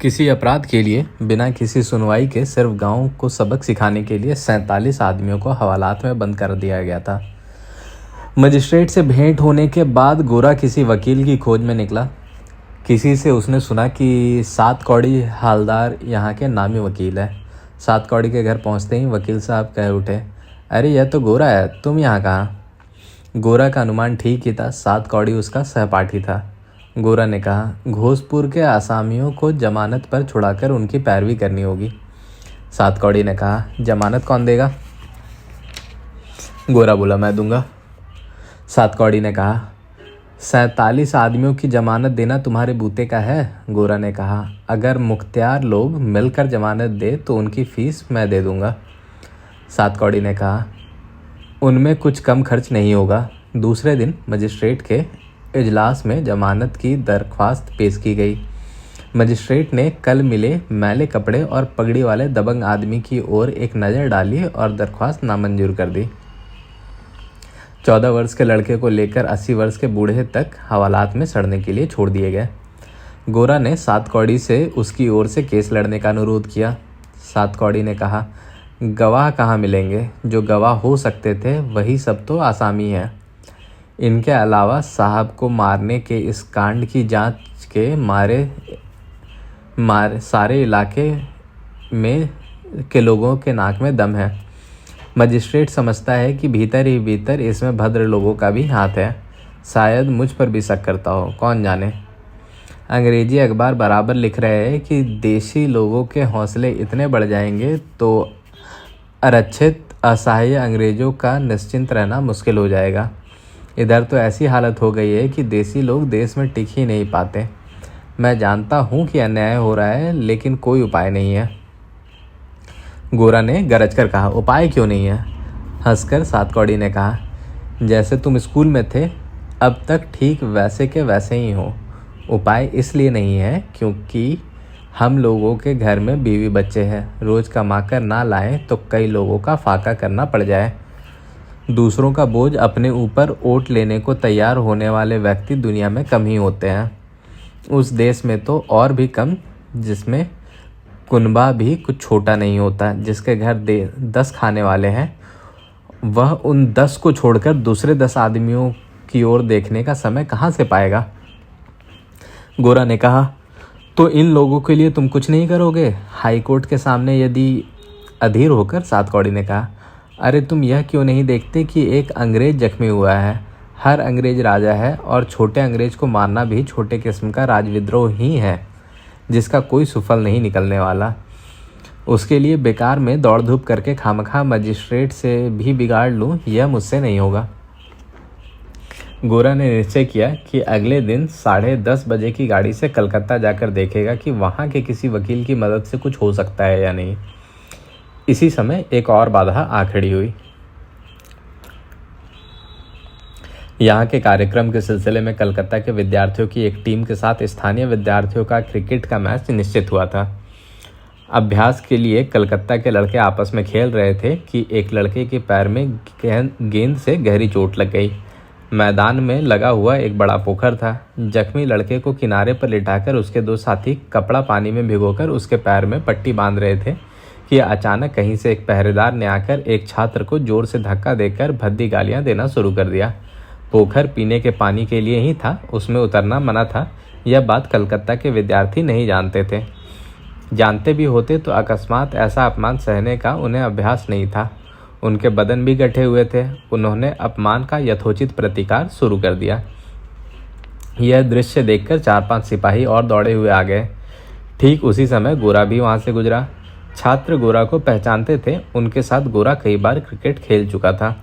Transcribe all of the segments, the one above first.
किसी अपराध के लिए बिना किसी सुनवाई के सिर्फ गांव को सबक सिखाने के लिए 47 आदमियों को हवालात में बंद कर दिया गया था। मजिस्ट्रेट से भेंट होने के बाद गोरा किसी वकील की खोज में निकला। किसी से उसने सुना कि सात कौड़ी हालदार यहाँ के नामी वकील है। सात कौड़ी के घर पहुँचते ही वकील साहब कह उठे, अरे यह तो गोरा है, तुम यहाँ कहाँ? गोरा का अनुमान ठीक ही था, सात कौड़ी उसका सहपाठी था। गोरा ने कहा, घोषपुर के आसामियों को जमानत पर छुड़ाकर उनकी पैरवी करनी होगी। सात कौड़ी ने कहा, जमानत कौन देगा? गोरा बोला, मैं दूंगा। सात कौड़ी ने कहा, 47 आदमियों की जमानत देना तुम्हारे बूते का है? गोरा ने कहा, अगर मुख्तियार लोग मिलकर जमानत दे तो उनकी फीस मैं दे दूंगा। सात कौड़ी ने कहा, उनमें कुछ कम खर्च नहीं होगा। दूसरे दिन मजिस्ट्रेट के इजलास में जमानत की दरख्वास्त पेश की गई। मजिस्ट्रेट ने कल मिले मैले कपड़े और पगड़ी वाले दबंग आदमी की ओर एक नज़र डाली और दरख्वास्त नामंजूर कर दी। 14 वर्ष के लड़के को लेकर 80 वर्ष के बूढ़े तक हवालात में सड़ने के लिए छोड़ दिए गए। गोरा ने सात कौड़ी से उसकी ओर से केस लड़ने का अनुरोध किया। सात कौड़ी ने कहा, गवाह कहाँ मिलेंगे? जो गवाह हो सकते थे वही सब तो आसामी हैं। इनके अलावा साहब को मारने के इस कांड की जांच के मारे सारे इलाके में के लोगों के नाक में दम है। मजिस्ट्रेट समझता है कि भीतर ही भीतर इसमें भद्र लोगों का भी हाथ है। शायद मुझ पर भी शक करता हो, कौन जाने। अंग्रेजी अखबार बराबर लिख रहे हैं कि देशी लोगों के हौसले इतने बढ़ जाएंगे तो आरक्षित असहाय अंग्रेजों का निश्चिंत रहना मुश्किल हो जाएगा। इधर तो ऐसी हालत हो गई है कि देसी लोग देश में टिक ही नहीं पाते। मैं जानता हूँ कि अन्याय हो रहा है, लेकिन कोई उपाय नहीं है। गोरा ने गरज कर कहा, उपाय क्यों नहीं है? हंसकर सात कौड़ी ने कहा, जैसे तुम स्कूल में थे अब तक ठीक वैसे के वैसे ही हो। उपाय इसलिए नहीं है क्योंकि हम लोगों के घर में बीवी बच्चे हैं। रोज कमा कर ना लाएं तो कई लोगों का फाका करना पड़ जाए। दूसरों का बोझ अपने ऊपर ओट लेने को तैयार होने वाले व्यक्ति दुनिया में कम ही होते हैं। उस देश में तो और भी कम, जिसमें कुनबा भी कुछ छोटा नहीं होता। जिसके घर 10 खाने वाले हैं वह उन 10 को छोड़कर दूसरे 10 आदमियों की ओर देखने का समय कहाँ से पाएगा? गोरा ने कहा, तो इन लोगों के लिए तुम कुछ नहीं करोगे? हाई कोर्ट के सामने यदि अधीर होकर सात कौड़ी ने कहा, अरे तुम यह क्यों नहीं देखते कि एक अंग्रेज जख्मी हुआ है? हर अंग्रेज राजा है और छोटे अंग्रेज को मारना भी छोटे किस्म का राजविद्रोह ही है जिसका कोई सुफल नहीं निकलने वाला। उसके लिए बेकार में दौड़ धूप करके खामखा मजिस्ट्रेट से भी बिगाड़ लूँ, यह मुझसे नहीं होगा। गोरा ने निश्चय किया कि अगले दिन 10:30 बजे की गाड़ी से कलकत्ता जाकर देखेगा कि वहाँ के किसी वकील की मदद से कुछ हो सकता है या नहीं। इसी समय एक और बाधा आ खड़ी हुई। यहाँ के कार्यक्रम के सिलसिले में कलकत्ता के विद्यार्थियों की एक टीम के साथ स्थानीय विद्यार्थियों का क्रिकेट का मैच निश्चित हुआ था। अभ्यास के लिए कलकत्ता के लड़के आपस में खेल रहे थे कि एक लड़के के पैर में गेंद से गहरी चोट लग गई। मैदान में लगा हुआ एक बड़ा पोखर था। जख्मी लड़के को किनारे पर लिटाकर उसके 2 साथी कपड़ा पानी में भिगोकर उसके पैर में पट्टी बांध रहे थे कि अचानक कहीं से एक पहरेदार ने आकर एक छात्र को जोर से धक्का देकर भद्दी गालियां देना शुरू कर दिया। पोखर पीने के पानी के लिए ही था, उसमें उतरना मना था। यह बात कलकत्ता के विद्यार्थी नहीं जानते थे। जानते भी होते तो अकस्मात ऐसा अपमान सहने का उन्हें अभ्यास नहीं था। उनके बदन भी गठे हुए थे। उन्होंने अपमान का यथोचित प्रतिकार शुरू कर दिया। यह दृश्य देखकर 4-5 सिपाही और दौड़े हुए आ गए। ठीक उसी समय गोरा भी वहां से गुजरा। छात्र गोरा को पहचानते थे, उनके साथ गोरा कई बार क्रिकेट खेल चुका था।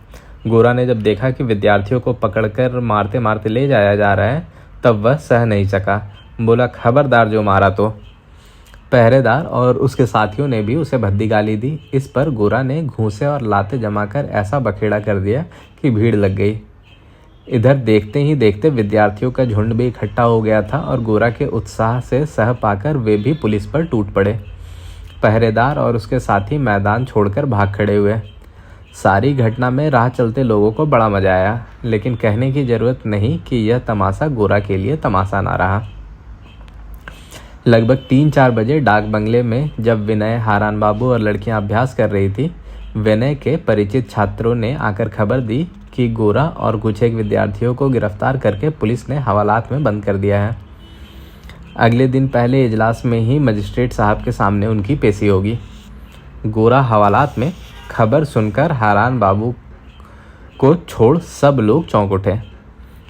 गोरा ने जब देखा कि विद्यार्थियों को पकड़कर मारते मारते ले जाया जा रहा है तब वह सह नहीं सका। बोला, खबरदार जो मारा तो। पहरेदार और उसके साथियों ने भी उसे भद्दी गाली दी। इस पर गोरा ने घूंसे और लाते जमाकर ऐसा बखेड़ा कर दिया कि भीड़ लग गई। इधर देखते ही देखते विद्यार्थियों का झुंड भी इकट्ठा हो गया था और गोरा के उत्साह से सह पाकर वे भी पुलिस पर टूट पड़े। पहरेदार और उसके साथी मैदान छोड़कर भाग खड़े हुए। सारी घटना में राह चलते लोगों को बड़ा मजा आया, लेकिन कहने की जरूरत नहीं कि यह तमाशा गोरा के लिए तमाशा ना रहा। लगभग 3-4 बजे डाक बंगले में जब विनय, हारान बाबू और लड़कियां अभ्यास कर रही थी, विनय के परिचित छात्रों ने आकर खबर दी कि गोरा और कुछ एक विद्यार्थियों को गिरफ्तार करके पुलिस ने हवालात में बंद कर दिया है। अगले दिन पहले इजलास में ही मजिस्ट्रेट साहब के सामने उनकी पेशी होगी। गोरा हवालात में खबर सुनकर हारान बाबू को छोड़ सब लोग चौंक उठे।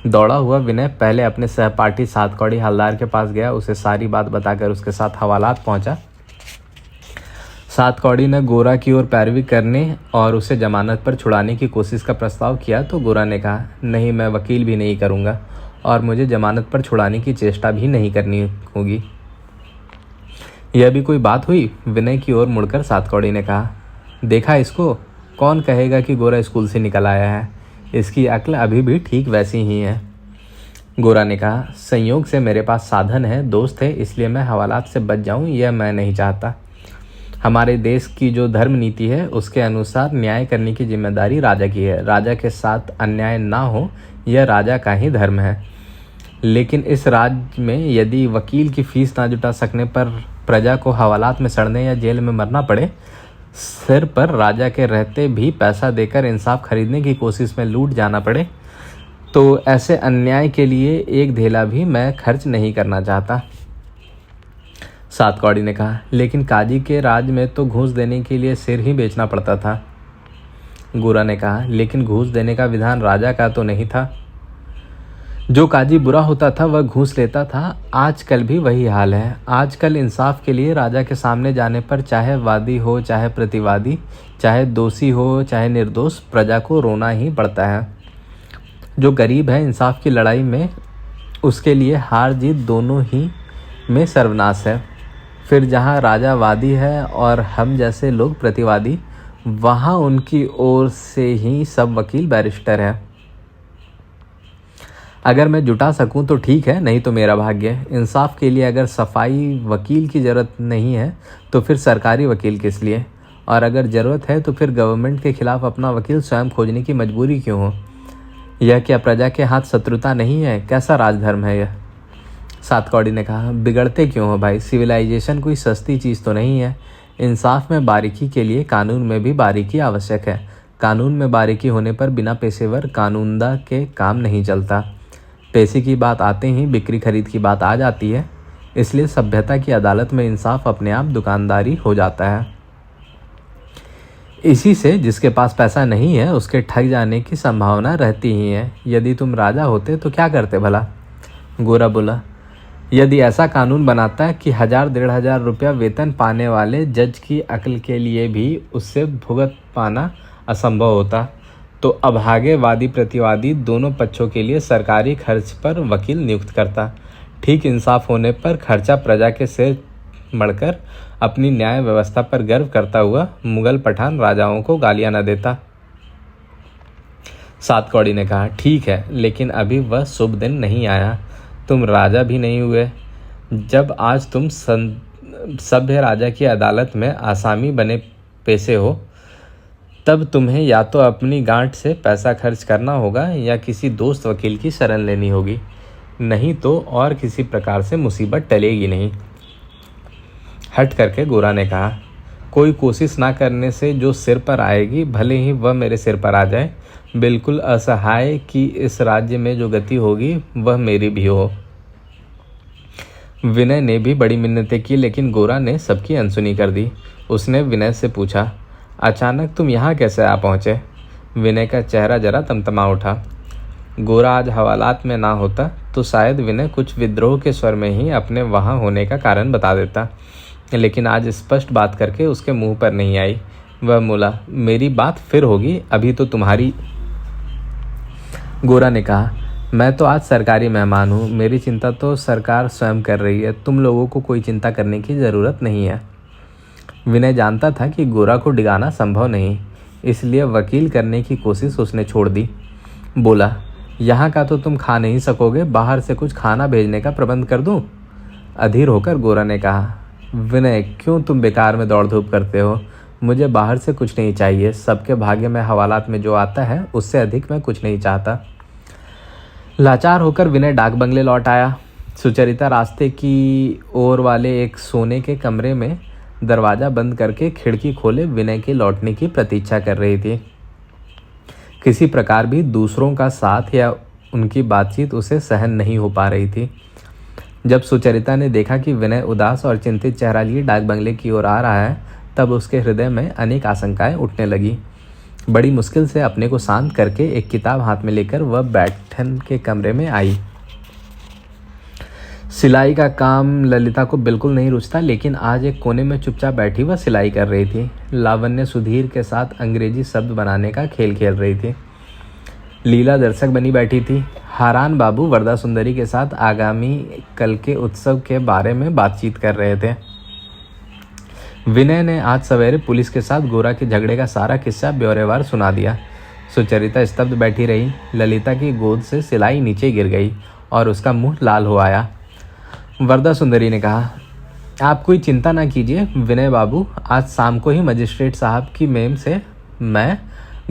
दौड़ा हुआ विनय पहले अपने सहपाठी सातकौड़ी हवलदार के पास गया। उसे सारी बात बताकर उसके साथ हवालात पहुंचा। सातकौड़ी ने गोरा की ओर पैरवी करने और उसे जमानत पर छुड़ाने की कोशिश का प्रस्ताव किया तो गोरा ने कहा, नहीं, मैं वकील भी नहीं करूंगा और मुझे जमानत पर छुड़ाने की चेष्टा भी नहीं करनी होगी। यह भी कोई बात हुई? विनय की ओर मुड़कर सातकौड़ी ने कहा, देखा इसको, कौन कहेगा कि गोरा स्कूल से निकल आया है? इसकी अक्ल अभी भी ठीक वैसी ही है। गोरा ने कहा, संयोग से मेरे पास साधन है, दोस्त है, इसलिए मैं हवालात से बच जाऊं, यह मैं नहीं चाहता। हमारे देश की जो धर्म नीति है उसके अनुसार न्याय करने की जिम्मेदारी राजा की है। राजा के साथ अन्याय ना हो, यह राजा का ही धर्म है। लेकिन इस राज्य में यदि वकील की फीस ना जुटा सकने पर प्रजा को हवालात में सड़ने या जेल में मरना पड़े, सिर पर राजा के रहते भी पैसा देकर इंसाफ खरीदने की कोशिश में लूट जाना पड़े, तो ऐसे अन्याय के लिए एक धेला भी मैं खर्च नहीं करना चाहता। सातकौड़ी ने कहा, लेकिन काजी के राज में तो घूस देने के लिए सिर ही बेचना पड़ता था। गोरा ने कहा, लेकिन घूस देने का विधान राजा का तो नहीं था। जो काजी बुरा होता था वह घूस लेता था। आजकल भी वही हाल है। आजकल इंसाफ के लिए राजा के सामने जाने पर चाहे वादी हो चाहे प्रतिवादी, चाहे दोषी हो चाहे निर्दोष, प्रजा को रोना ही पड़ता है। जो गरीब है इंसाफ की लड़ाई में, उसके लिए हार जीत दोनों ही में सर्वनाश है। फिर जहाँ राजा वादी है और हम जैसे लोग प्रतिवादी, वहाँ उनकी ओर से ही सब वकील बैरिस्टर हैं। अगर मैं जुटा सकूं तो ठीक है, नहीं तो मेरा भाग्य। इंसाफ के लिए अगर सफाई वकील की ज़रूरत नहीं है तो फिर सरकारी वकील किस लिए? और अगर ज़रूरत है तो फिर गवर्नमेंट के खिलाफ अपना वकील स्वयं खोजने की मजबूरी क्यों हो? यह क्या प्रजा के हाथ शत्रुता नहीं है? कैसा राजधर्म है यह? सातकौड़ी ने कहा, बिगड़ते क्यों हो भाई? सिविलाइजेशन कोई सस्ती चीज़ तो नहीं है। इंसाफ में बारीकी के लिए कानून में भी बारीकी आवश्यक है। कानून में बारीकी होने पर बिना पेशेवर कानूनदा के काम नहीं चलता। पैसे की बात आते ही बिक्री खरीद की बात आ जाती है। इसलिए सभ्यता की अदालत में इंसाफ अपने आप दुकानदारी हो जाता है। इसी से जिसके पास पैसा नहीं है उसके ठग जाने की संभावना रहती ही है। यदि तुम राजा होते तो क्या करते भला? गोरा बोला, यदि ऐसा कानून बनाता कि 1000-1500 रुपया वेतन पाने वाले जज की अक्ल के लिए भी उससे भुगत पाना असंभव होता, तो अभागे वादी प्रतिवादी दोनों पक्षों के लिए सरकारी खर्च पर वकील नियुक्त करता। ठीक इंसाफ होने पर खर्चा प्रजा के सिर मढ़कर अपनी न्याय व्यवस्था पर गर्व करता हुआ मुगल पठान राजाओं को गालियां न देता। सातकौड़ी ने कहा, ठीक है, लेकिन अभी वह शुभ दिन नहीं आया। तुम राजा भी नहीं हुए। जब आज तुम सभ्य राजा की अदालत में आसामी बने पेशे हो, तब तुम्हें या तो अपनी गांठ से पैसा खर्च करना होगा या किसी दोस्त वकील की शरण लेनी होगी, नहीं तो और किसी प्रकार से मुसीबत टलेगी नहीं। हट करके गोरा ने कहा, कोई कोशिश ना करने से जो सिर पर आएगी, भले ही वह मेरे सिर पर आ जाए, बिल्कुल असहाय कि इस राज्य में जो गति होगी वह मेरी भी हो। विनय ने भी बड़ी मिन्नतें की, लेकिन गोरा ने सबकी अनसुनी कर दी। उसने विनय से पूछा, अचानक तुम यहाँ कैसे आ पहुँचे? विनय का चेहरा जरा तमतमा उठा। गोरा आज हवालात में ना होता तो शायद विनय कुछ विद्रोह के स्वर में ही अपने वहाँ होने का कारण बता देता, लेकिन आज स्पष्ट बात करके उसके मुंह पर नहीं आई। वह बोला, मेरी बात फिर होगी, अभी तो तुम्हारी। गोरा ने कहा, मैं तो आज सरकारी मेहमान हूँ, मेरी चिंता तो सरकार स्वयं कर रही है, तुम लोगों को कोई चिंता करने की ज़रूरत नहीं है। विनय जानता था कि गोरा को डिगाना संभव नहीं, इसलिए वकील करने की कोशिश उसने छोड़ दी। बोला, यहाँ का तो तुम खा नहीं सकोगे, बाहर से कुछ खाना भेजने का प्रबंध कर दूँ? अधीर होकर गोरा ने कहा, विनय, क्यों तुम बेकार में दौड़ धूप करते हो? मुझे बाहर से कुछ नहीं चाहिए। सबके भाग्य में हवालात में जो आता है उससे अधिक मैं कुछ नहीं चाहता। लाचार होकर विनय डाक बंगले लौट आया। सुचरिता रास्ते की ओर वाले एक सोने के कमरे में दरवाज़ा बंद करके खिड़की खोले विनय के लौटने की प्रतीक्षा कर रही थी। किसी प्रकार भी दूसरों का साथ या उनकी बातचीत उसे सहन नहीं हो पा रही थी। जब सुचरिता ने देखा कि विनय उदास और चिंतित चेहरा लिए डाक बंगले की ओर आ रहा है, तब उसके हृदय में अनेक आशंकाएं उठने लगी। बड़ी मुश्किल से अपने को शांत करके एक किताब हाथ में लेकर वह बैठन के कमरे में आई। सिलाई का काम ललिता को बिल्कुल नहीं रुचता, लेकिन आज एक कोने में चुपचाप बैठी वह सिलाई कर रही थी। लावण्य सुधीर के साथ अंग्रेजी शब्द बनाने का खेल खेल रही थी। लीला दर्शक बनी बैठी थी। हारान बाबू वरदा सुंदरी के साथ आगामी कल के उत्सव के बारे में बातचीत कर रहे थे। विनय ने आज सवेरे पुलिस के साथ गोरा के झगड़े का सारा किस्सा ब्यौरेवार सुना दिया। सुचरिता स्तब्ध बैठी रही। ललिता की गोद से सिलाई नीचे गिर गई और उसका मुंह लाल हो आया। वरदा सुंदरी ने कहा, आप कोई चिंता ना कीजिए विनय बाबू, आज शाम को ही मजिस्ट्रेट साहब की मेम से मैं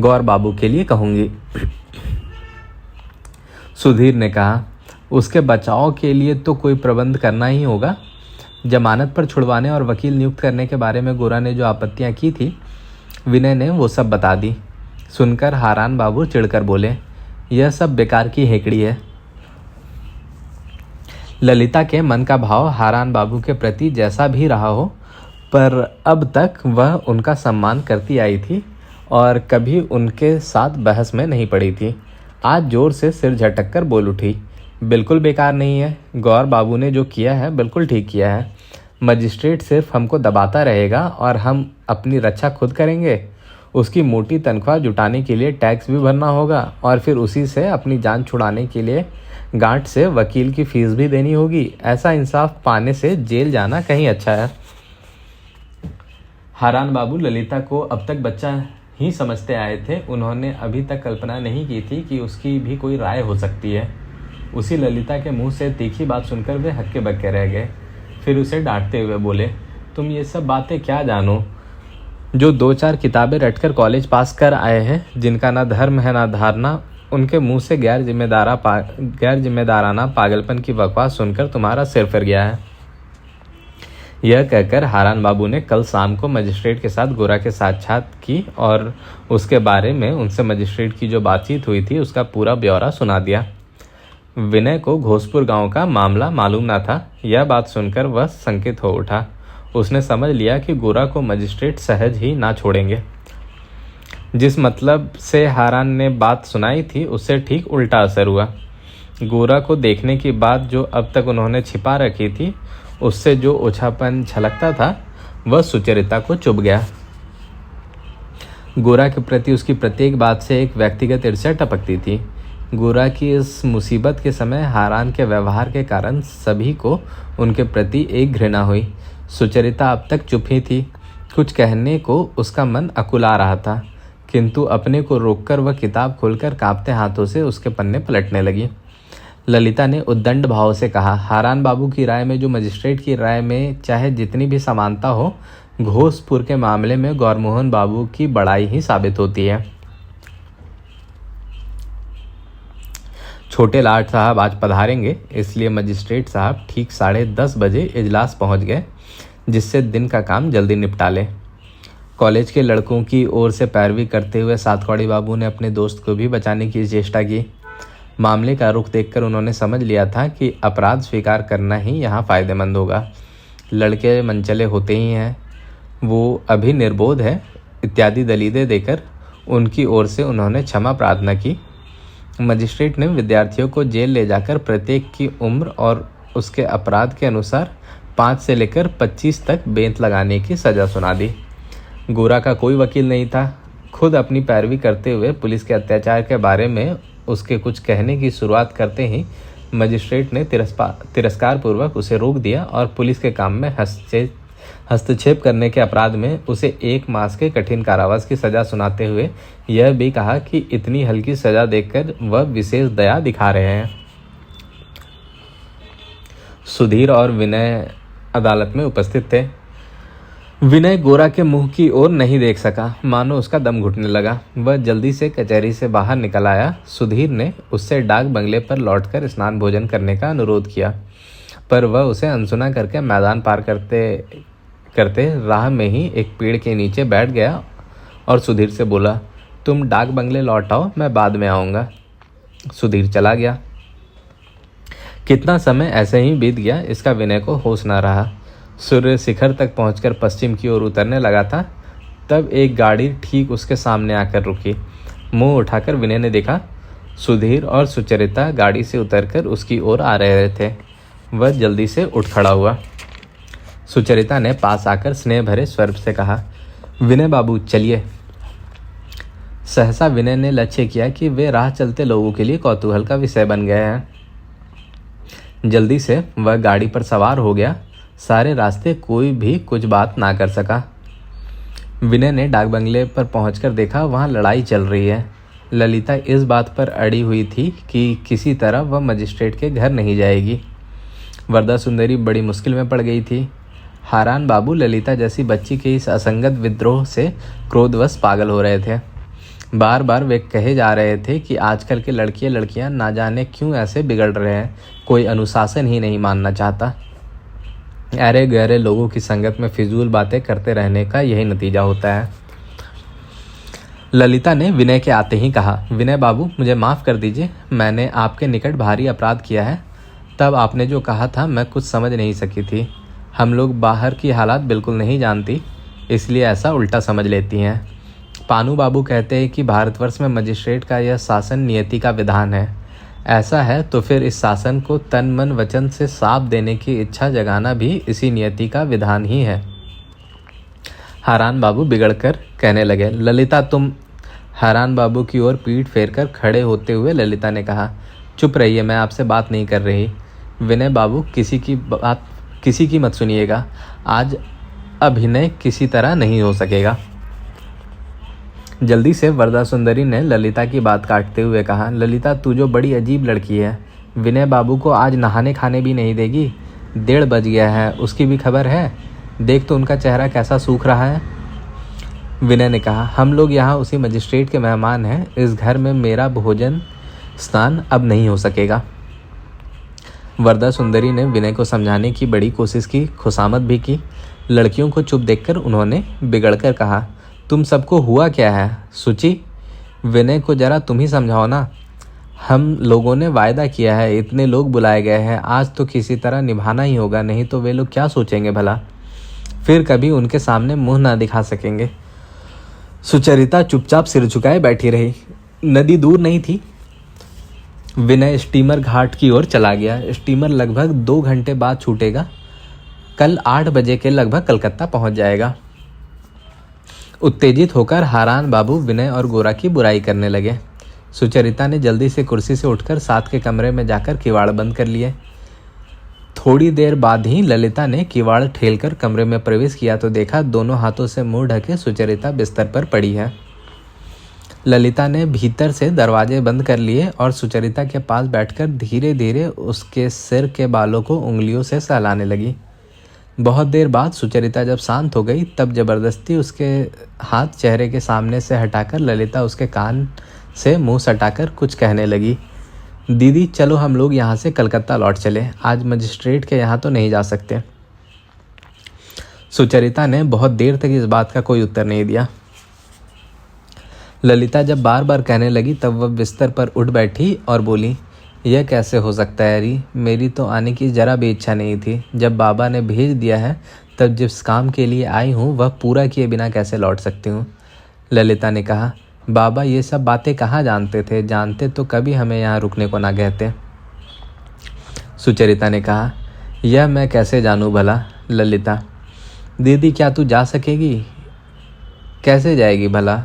गौर बाबू के लिए कहूँगी। सुधीर ने कहा, उसके बचाव के लिए तो कोई प्रबंध करना ही होगा। जमानत पर छुड़वाने और वकील नियुक्त करने के बारे में गोरा ने जो आपत्तियां की थी, विनय ने वो सब बता दी। सुनकर हारान बाबू चिढ़कर बोले, यह सब बेकार की हेकड़ी है। ललिता के मन का भाव हारान बाबू के प्रति जैसा भी रहा हो, पर अब तक वह उनका सम्मान करती आई थी और कभी उनके साथ बहस में नहीं पड़ी थी। आज जोर से सिर झटक कर बोल उठी, बिल्कुल बेकार नहीं है। गौर बाबू ने जो किया है बिल्कुल ठीक किया है। मजिस्ट्रेट सिर्फ हमको दबाता रहेगा और हम अपनी रक्षा खुद करेंगे। उसकी मोटी तनख्वाह जुटाने के लिए टैक्स भी भरना होगा और फिर उसी से अपनी जान छुड़ाने के लिए गांठ से वकील की फीस भी देनी होगी। ऐसा इंसाफ पाने से जेल जाना कहीं अच्छा है। हारान बाबू ललिता को अब तक बच्चा ही समझते आए थे। उन्होंने अभी तक कल्पना नहीं की थी कि उसकी भी कोई राय हो सकती है। उसी ललिता के मुंह से तीखी बात सुनकर वे हक्के बक्के रह गए। फिर उसे डांटते हुए बोले, तुम ये सब बातें क्या जानो? जो 2-4 किताबें रटकर कॉलेज पास कर आए हैं, जिनका ना धर्म है ना धारणा, उनके मुंह से गैर जिम्मेदाराना पागलपन की बकवास सुनकर तुम्हारा सिर फिर गया है। यह कहकर हारान बाबू ने कल शाम को मजिस्ट्रेट के साथ गोरा के साक्षात की और उसके बारे में उनसे मजिस्ट्रेट की जो बातचीत हुई थी उसका पूरा ब्यौरा सुना दिया। विनय को घोसपुर गांव का मामला मालूम न था। यह बात सुनकर वह संकित हो उठा। उसने समझ लिया कि गोरा को मजिस्ट्रेट सहज ही ना छोड़ेंगे। जिस मतलब से हारान ने बात सुनाई थी उससे ठीक उल्टा असर हुआ। गोरा को देखने की बात जो अब तक उन्होंने छिपा रखी थी, उससे जो ओछापन छलकता था वह सुचरिता को चुभ गया। गोरा के प्रति उसकी प्रत्येक बात से एक व्यक्तिगत ईर्ष्या टपकती थी। गोरा की इस मुसीबत के समय हारान के व्यवहार के कारण सभी को उनके प्रति एक घृणा हुई। सुचरिता अब तक चुप ही थी। कुछ कहने को उसका मन अकुला रहा था, किंतु अपने को रोककर वह किताब खोलकर कांपते हाथों से उसके पन्ने पलटने लगी। ललिता ने उद्दंड भाव से कहा, हारान बाबू की राय में जो मजिस्ट्रेट की राय में चाहे जितनी भी समानता हो, घोसपुर के मामले में गौरमोहन बाबू की बड़ाई ही साबित होती है। छोटे लाट साहब आज पधारेंगे, इसलिए मजिस्ट्रेट साहब ठीक 10:30 बजे इजलास पहुंच गए, जिससे दिन का काम जल्दी निपटा ले। कॉलेज के लड़कों की ओर से पैरवी करते हुए सातकौड़ी बाबू ने अपने दोस्त को भी बचाने की चेष्टा की। मामले का रुख देखकर उन्होंने समझ लिया था कि अपराध स्वीकार करना ही यहाँ फ़ायदेमंद होगा। लड़के मनचले होते ही हैं, वो अभी निर्बोध है इत्यादि दलीलें देकर उनकी ओर से उन्होंने क्षमा प्रार्थना की। मजिस्ट्रेट ने विद्यार्थियों को जेल ले जाकर प्रत्येक की उम्र और उसके अपराध के अनुसार 5 से लेकर 25 तक बेंत लगाने की सज़ा सुना दी। गोरा का कोई वकील नहीं था। खुद अपनी पैरवी करते हुए पुलिस के अत्याचार के बारे में उसके कुछ कहने की शुरुआत करते ही मजिस्ट्रेट ने तिरस्कार पूर्वक उसे रोक दिया और पुलिस के काम में हस्तक्षेप करने के अपराध में उसे 1 मास के कठिन कारावास की सज़ा सुनाते हुए यह भी कहा कि इतनी हल्की सज़ा देकर वह विशेष दया दिखा रहे हैं। सुधीर और विनय अदालत में उपस्थित थे। विनय गोरा के मुंह की ओर नहीं देख सका, मानो उसका दम घुटने लगा। वह जल्दी से कचहरी से बाहर निकल आया। सुधीर ने उससे डाक बंगले पर लौटकर स्नान भोजन करने का अनुरोध किया। पर वह उसे अनसुना करके मैदान पार करते करते राह में ही एक पेड़ के नीचे बैठ गया और सुधीर से बोला, तुम डाक बंगले लौट आओ, मैं बाद में आऊँगा। सुधीर चला गया। कितना समय ऐसे ही बीत गया, इसका विनय को होश न रहा। सूर्य शिखर तक पहुंचकर पश्चिम की ओर उतरने लगा था, तब एक गाड़ी ठीक उसके सामने आकर रुकी। मुंह उठाकर विनय ने देखा, सुधीर और सुचरिता गाड़ी से उतरकर उसकी ओर आ रहे थे। वह जल्दी से उठ खड़ा हुआ। सुचरिता ने पास आकर स्नेह भरे स्वर से कहा, विनय बाबू चलिए। सहसा विनय ने लक्ष्य किया कि वे राह चलते लोगों के लिए कौतूहल का विषय बन गए हैं। जल्दी से वह गाड़ी पर सवार हो गया। सारे रास्ते कोई भी कुछ बात ना कर सका। विनय ने डाक बंगले पर पहुंचकर देखा, वहां लड़ाई चल रही है। ललिता इस बात पर अड़ी हुई थी कि किसी तरह वह मजिस्ट्रेट के घर नहीं जाएगी। वरदा सुंदरी बड़ी मुश्किल में पड़ गई थी। हारान बाबू ललिता जैसी बच्ची के इस असंगत विद्रोह से क्रोधवश पागल हो रहे थे। बार बार वे कहे जा रहे थे कि आजकल के लड़कियां ना जाने क्यों ऐसे बिगड़ रहे हैं, कोई अनुशासन ही नहीं मानना चाहता। अरे गहरे लोगों की संगत में फिजूल बातें करते रहने का यही नतीजा होता है। ललिता ने विनय के आते ही कहा, विनय बाबू मुझे माफ़ कर दीजिए, मैंने आपके निकट भारी अपराध किया है। तब आपने जो कहा था मैं कुछ समझ नहीं सकी थी। हम लोग बाहर की हालात बिल्कुल नहीं जानती, इसलिए ऐसा उल्टा समझ लेती हैं। पानू बाबू कहते हैं कि भारतवर्ष में मजिस्ट्रेट का यह शासन नियति का विधान है। ऐसा है तो फिर इस शासन को तन मन वचन से साफ देने की इच्छा जगाना भी इसी नियति का विधान ही है। हारान बाबू बिगड़कर कहने लगे, ललिता तुम। हारान बाबू की ओर पीठ फेरकर खड़े होते हुए ललिता ने कहा, चुप रहिए, मैं आपसे बात नहीं कर रही। विनय बाबू किसी की मत सुनिएगा। आज अभिनय किसी तरह नहीं हो सकेगा। जल्दी से वरदा सुंदरी ने ललिता की बात काटते हुए कहा, ललिता तू जो बड़ी अजीब लड़की है, विनय बाबू को आज नहाने खाने भी नहीं देगी। 1:30 बज गया है, उसकी भी खबर है। देख तो उनका चेहरा कैसा सूख रहा है। विनय ने कहा, हम लोग यहाँ उसी मजिस्ट्रेट के मेहमान हैं। इस घर में मेरा भोजन स्नान अब नहीं हो सकेगा। वरदा सुंदरी ने विनय को समझाने की बड़ी कोशिश की, खुशामद भी की। लड़कियों को चुप देखकर उन्होंने बिगड़कर कहा, तुम सबको हुआ क्या है? सुचि, विनय को जरा तुम ही समझाओ ना। हम लोगों ने वायदा किया है, इतने लोग बुलाए गए हैं, आज तो किसी तरह निभाना ही होगा, नहीं तो वे लोग क्या सोचेंगे भला। फिर कभी उनके सामने मुंह ना दिखा सकेंगे। सुचरिता चुपचाप सिर झुकाए बैठी रही। नदी दूर नहीं थी। विनय स्टीमर घाट की ओर चला गया। स्टीमर लगभग 2 घंटे बाद छूटेगा। कल 8 बजे के लगभग कलकत्ता पहुंच जाएगा। उत्तेजित होकर हारान बाबू विनय और गोरा की बुराई करने लगे। सुचरिता ने जल्दी से कुर्सी से उठकर साथ के कमरे में जाकर किवाड़ बंद कर लिए। थोड़ी देर बाद ही ललिता ने किवाड़ ठेलकर कमरे में प्रवेश किया तो देखा दोनों हाथों से मुंह ढके सुचरिता बिस्तर पर पड़ी है। ललिता ने भीतर से दरवाजे बंद कर लिए और सुचरिता के पास बैठकर धीरे धीरे उसके सिर के बालों को उंगलियों से सहलाने लगी। बहुत देर बाद सुचरिता जब शांत हो गई तब जबरदस्ती उसके हाथ चेहरे के सामने से हटाकर ललिता उसके कान से मुंह सटाकर कुछ कहने लगी। दीदी चलो हम लोग यहाँ से कलकत्ता लौट चले, आज मजिस्ट्रेट के यहाँ तो नहीं जा सकते। सुचरिता ने बहुत देर तक इस बात का कोई उत्तर नहीं दिया। ललिता जब बार बार कहने लगी तब वह बिस्तर पर उठ बैठी और बोली, यह कैसे हो सकता है री, मेरी तो आने की जरा भी इच्छा नहीं थी। जब बाबा ने भेज दिया है तब जिस काम के लिए आई हूँ वह पूरा किए बिना कैसे लौट सकती हूँ। ललिता ने कहा, बाबा ये सब बातें कहाँ जानते थे, जानते तो कभी हमें यहाँ रुकने को ना कहते। सुचरिता ने कहा, यह मैं कैसे जानूँ भला। ललिता, दीदी क्या तू जा सकेगी? कैसे जाएगी भला?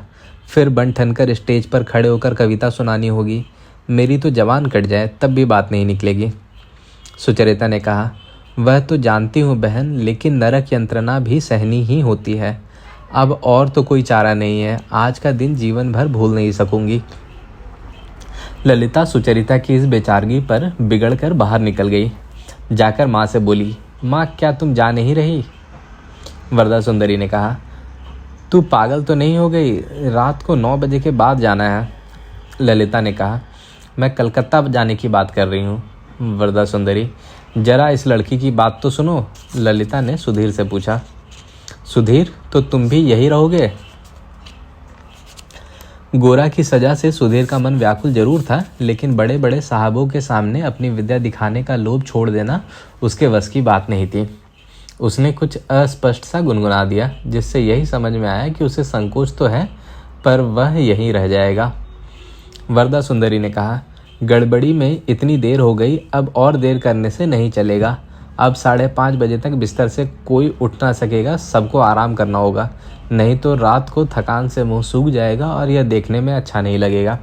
फिर बन ठन कर स्टेज पर खड़े होकर कविता सुनानी होगी। मेरी तो जवान कट जाए तब भी बात नहीं निकलेगी। सुचरिता ने कहा, वह तो जानती हूँ बहन, लेकिन नरक यंत्रणा भी सहनी ही होती है। अब और तो कोई चारा नहीं है, आज का दिन जीवन भर भूल नहीं सकूंगी। ललिता सुचरिता की इस बेचारगी पर बिगड़कर बाहर निकल गई। जाकर माँ से बोली, माँ क्या तुम जा नहीं रही? वरदा सुंदरी ने कहा, तू पागल तो नहीं हो गई, रात को 9 बजे के बाद जाना है। ललिता ने कहा, मैं कलकत्ता जाने की बात कर रही हूँ। वरदा सुंदरी, जरा इस लड़की की बात तो सुनो, ललिता ने सुधीर से पूछा। सुधीर, तो तुम भी यही रहोगे? गोरा की सजा से सुधीर का मन व्याकुल जरूर था, लेकिन बड़े बड़े साहबों के सामने अपनी विद्या दिखाने का लोभ छोड़ देना उसके वश की बात नहीं थी। उसने कुछ अस्पष्ट सा गुनगुना दिया, जिससे यही समझ में आया कि उसे संकोच तो है, पर वह यहीं रह जाएगा। वरदा सुंदरी ने कहा, गड़बड़ी में इतनी देर हो गई, अब और देर करने से नहीं चलेगा। अब 5:30 बजे तक बिस्तर से कोई उठ ना सकेगा, सबको आराम करना होगा, नहीं तो रात को थकान से मुंह सूख जाएगा और यह देखने में अच्छा नहीं लगेगा।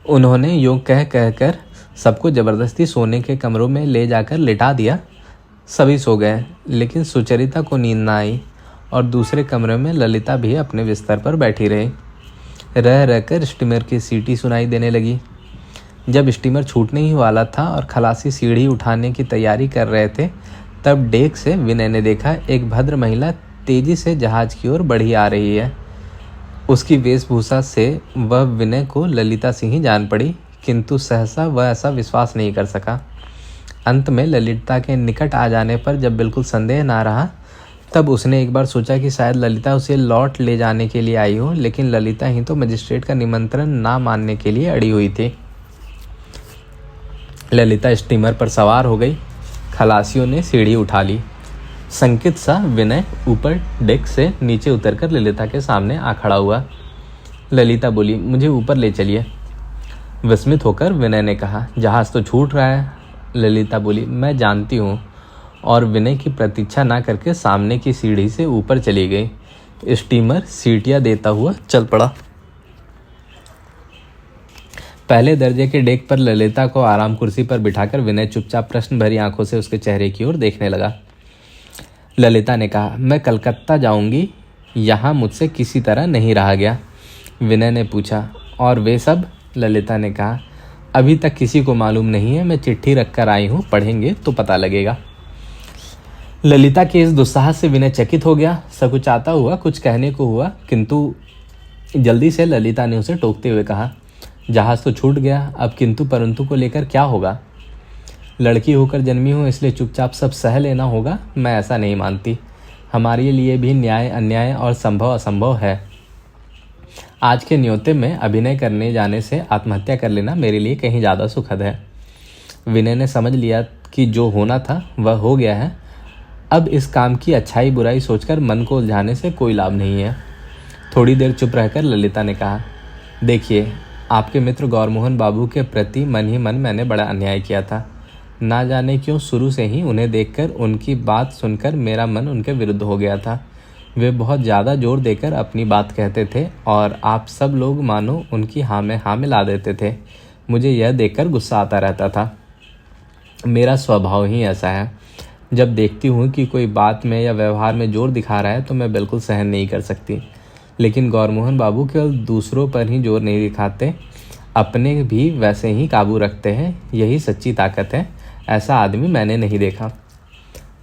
उन्होंने यूं कह कहकर सबको जबरदस्ती सोने के कमरों में ले जाकर लिटा दिया। सभी सो गए, लेकिन सुचरिता को नींद ना आई और दूसरे कमरे में ललिता भी अपने बिस्तर पर बैठी रही। रह रहकर स्टीमर की सीटी सुनाई देने लगी। जब स्टीमर छूटने ही वाला था और खलासी सीढ़ी उठाने की तैयारी कर रहे थे, तब डेक से विनय ने देखा एक भद्र महिला तेजी से जहाज की ओर बढ़ी आ रही है। उसकी वेशभूषा से वह विनय को ललिता सिंह ही जान पड़ी, किंतु सहसा वह ऐसा विश्वास नहीं कर सका। अंत में ललिता के निकट आ जाने पर जब बिल्कुल संदेह ना रहा, तब उसने एक बार सोचा कि शायद ललिता उसे लौट ले जाने के लिए आई हो, लेकिन ललिता ही तो मजिस्ट्रेट का निमंत्रण ना मानने के लिए अड़ी हुई थी। ललिता स्टीमर पर सवार हो गई। खलासियों ने सीढ़ी उठा ली। संकित सा विनय ऊपर डेक से नीचे उतरकर ललिता के सामने आ खड़ा हुआ। ललिता बोली, मुझे ऊपर ले चलिए। विस्मित होकर विनय ने कहा, जहाज तो छूट रहा है। ललिता बोली, मैं जानती हूँ, और विनय की प्रतीक्षा ना करके सामने की सीढ़ी से ऊपर चली गई। स्टीमर सीटियाँ देता हुआ चल पड़ा। पहले दर्जे के डेक पर ललिता को आराम कुर्सी पर बिठाकर विनय चुपचाप प्रश्न भरी आंखों से उसके चेहरे की ओर देखने लगा। ललिता ने कहा, मैं कलकत्ता जाऊंगी, यहाँ मुझसे किसी तरह नहीं रहा गया। विनय ने पूछा, और वे सब? ललिता ने कहा, अभी तक किसी को मालूम नहीं है, मैं चिट्ठी रखकर आई हूँ, पढ़ेंगे तो पता लगेगा। ललिता के इस दुस्साहस से विनय चकित हो गया। सकुचाता हुआ कुछ कहने को हुआ, किंतु जल्दी से ललिता ने उसे टोकते हुए कहा, जहाज तो छूट गया, अब किंतु परंतु को लेकर क्या होगा? लड़की होकर जन्मी हूँ, इसलिए चुपचाप सब सह लेना होगा? मैं ऐसा नहीं मानती। हमारे लिए भी न्याय अन्याय और संभव असंभव है। आज के न्योते में अभिनय करने जाने से आत्महत्या कर लेना मेरे लिए कहीं ज़्यादा सुखद है। विनय ने समझ लिया कि जो होना था वह हो गया है। अब इस काम की अच्छाई बुराई सोचकर मन को उलझाने से कोई लाभ नहीं है। थोड़ी देर चुप रहकर ललिता ने कहा, देखिए, आपके मित्र गौरमोहन बाबू के प्रति मन ही मन मैंने बड़ा अन्याय किया था। ना जाने क्यों शुरू से ही उन्हें देखकर, उनकी बात सुनकर मेरा मन उनके विरुद्ध हो गया था। वे बहुत ज़्यादा जोर देकर अपनी बात कहते थे और आप सब लोग मानो उनकी हाँ में हाँ मिला देते थे। मुझे यह देखकर गुस्सा आता रहता था। मेरा स्वभाव ही ऐसा है। जब देखती हूँ कि कोई बात में या व्यवहार में जोर दिखा रहा है तो मैं बिल्कुल सहन नहीं कर सकती। लेकिन गौरमोहन बाबू केवल दूसरों पर ही जोर नहीं दिखाते, अपने भी वैसे ही काबू रखते हैं। यही सच्ची ताकत है। ऐसा आदमी मैंने नहीं देखा।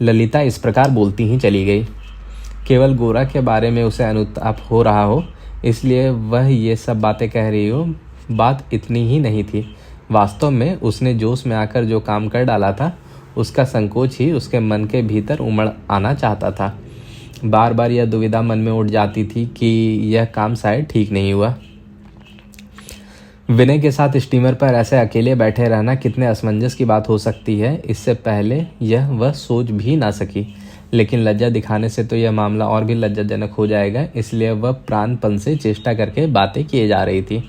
ललिता इस प्रकार बोलती ही चली गई। केवल गोरा के बारे में उसे अनुताप हो रहा हो, इसलिए वह ये सब बातें कह रही हो। बात इतनी ही नहीं थी। वास्तव में उसने जोश में आकर जो काम कर डाला था, उसका संकोच ही उसके मन के भीतर उमड़ आना चाहता था। बार बार यह दुविधा मन में उठ जाती थी कि यह काम शायद ठीक नहीं हुआ। विनय के साथ स्टीमर पर ऐसे अकेले बैठे रहना कितने असमंजस की बात हो सकती है, इससे पहले यह वह सोच भी ना सकी। लेकिन लज्जा दिखाने से तो यह मामला और भी लज्जाजनक हो जाएगा, इसलिए वह प्राणपन से चेष्टा करके बातें किए जा रही थी।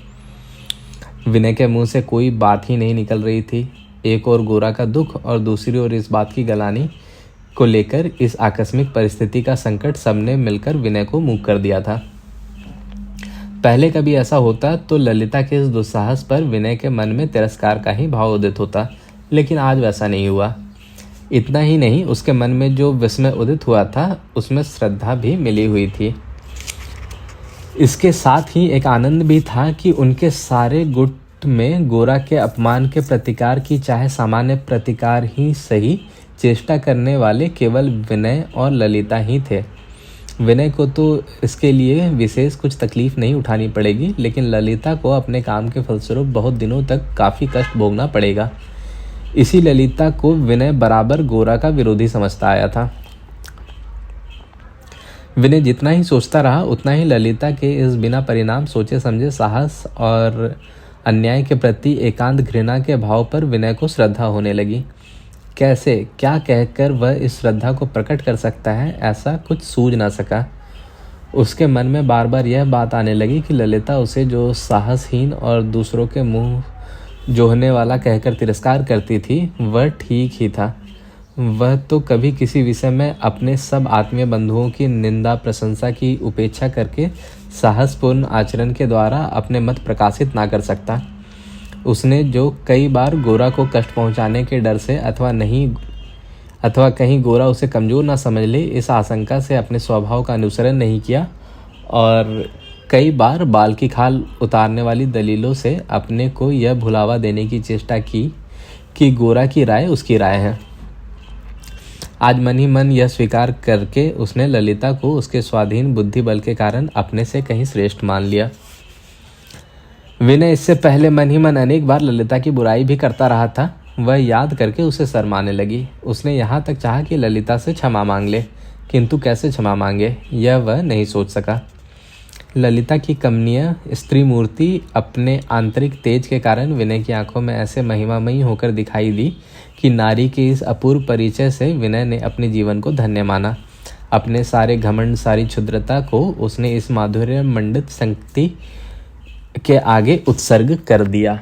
विनय के मुंह से कोई बात ही नहीं निकल रही थी। एक और गोरा का दुख और दूसरी ओर इस बात की गलानी को लेकर इस आकस्मिक परिस्थिति का संकट सबने मिलकर विनय को मूक कर दिया था। पहले कभी ऐसा होता तो ललिता के इस दुस्साहस पर विनय के मन में तिरस्कार का ही भाव उदित होता, लेकिन आज वैसा नहीं हुआ। इतना ही नहीं, उसके मन में जो विस्मय उदित हुआ था उसमें श्रद्धा भी मिली हुई थी। इसके साथ ही एक आनंद भी था कि उनके सारे गुट में गोरा के अपमान के प्रतिकार की, चाहे सामान्य प्रतिकार ही सही, चेष्टा करने वाले केवल विनय और ललिता ही थे। विनय को तो इसके लिए विशेष कुछ तकलीफ नहीं उठानी पड़ेगी, लेकिन ललिता को अपने काम के फलस्वरूप बहुत दिनों तक काफ़ी कष्ट भोगना पड़ेगा। इसी ललिता को विनय बराबर गोरा का विरोधी समझता आया था। विनय जितना ही सोचता रहा उतना ही ललिता के इस बिना परिणाम सोचे समझे साहस और अन्याय के प्रति एकांत घृणा के भाव पर विनय को श्रद्धा होने लगी। कैसे क्या कहकर वह इस श्रद्धा को प्रकट कर सकता है, ऐसा कुछ सूझ ना सका। उसके मन में बार बार यह बात आने लगी कि ललिता उसे जो साहसहीन और दूसरों के मुंह जोहने वाला कहकर तिरस्कार करती थी वह ठीक ही था। वह तो कभी किसी विषय में अपने सब आत्मीय बंधुओं की निंदा प्रशंसा की उपेक्षा करके साहसपूर्ण आचरण के द्वारा अपने मत प्रकाशित ना कर सकता। उसने जो कई बार गोरा को कष्ट पहुंचाने के डर से अथवा कहीं गोरा उसे कमज़ोर ना समझ ले इस आशंका से अपने स्वभाव का अनुसरण नहीं किया, और कई बार बाल की खाल उतारने वाली दलीलों से अपने को यह भुलावा देने की चेष्टा की कि गोरा की राय उसकी राय है। आज मन ही मन यह स्वीकार करके उसने ललिता को उसके स्वाधीन बुद्धि बल के कारण अपने से कहीं श्रेष्ठ मान लिया। विनय इससे पहले मन ही मन अनेक बार ललिता की बुराई भी करता रहा था। वह याद करके उसे शर्माने लगी। उसने यहाँ तक चाहा कि ललिता से क्षमा मांग ले, किंतु कैसे क्षमा मांगे यह वह नहीं सोच सका। ललिता की कमनीय स्त्री मूर्ति अपने आंतरिक तेज के कारण विनय की आंखों में ऐसे महिमामयी होकर दिखाई दी कि नारी के इस अपूर्व परिचय से विनय ने अपने जीवन को धन्य माना। अपने सारे घमंड सारी क्षुद्रता को उसने इस माधुर्य मंडित संगति के आगे उत्सर्ग कर दिया।